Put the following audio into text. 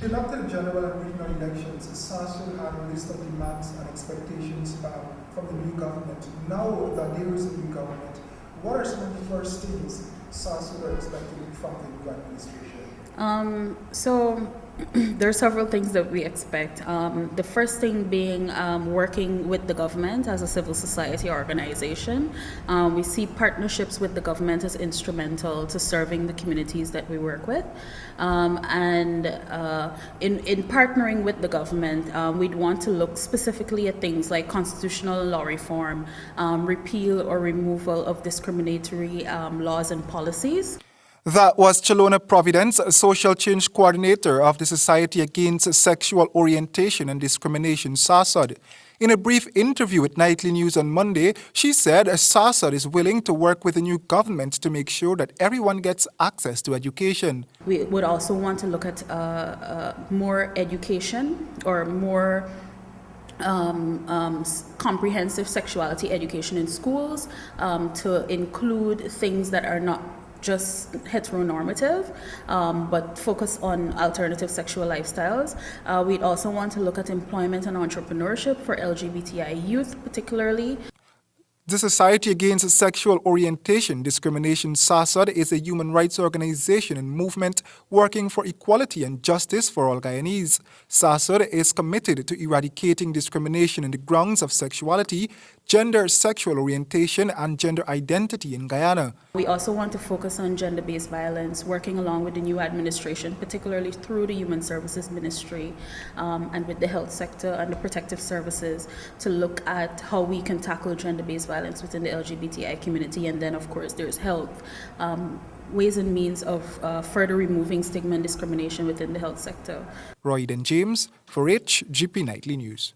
In up to the general and regional elections, Sasod had a list of demands and expectations from the new government. Now that there is a new government, what are some of the first things Sasod are expecting from the new administration? So there are several things that we expect. The first thing being working with the government as a civil society organization. We see partnerships with the government as instrumental to serving the communities that we work with. And in partnering with the government, we'd want to look specifically at things like constitutional law reform, repeal or removal of discriminatory laws and policies. That was Chalona Providence, social change coordinator of the Society Against Sexual Orientation and Discrimination, Sasod. In a brief interview with Nightly News on Monday, she said Sasod is willing to work with the new government to make sure that everyone gets access to education. We would also want to look at more education or more comprehensive sexuality education in schools to include things that are not just heteronormative, but focus on alternative sexual lifestyles. We'd also want to look at employment and entrepreneurship for LGBTI youth particularly. The Society Against Sexual Orientation Discrimination, Sasod, is a human rights organization and movement working for equality and justice for all Guyanese. Sasod is committed to eradicating discrimination on the grounds of sexuality, gender, sexual orientation, and gender identity in Guyana. We also want to focus on gender-based violence, working along with the new administration, particularly through the Human Services Ministry and with the health sector and the protective services, to look at how we can tackle gender-based violence within the LGBTI community. And then, of course, there's health, ways and means of further removing stigma and discrimination within the health sector. Royden James for HGP Nightly News.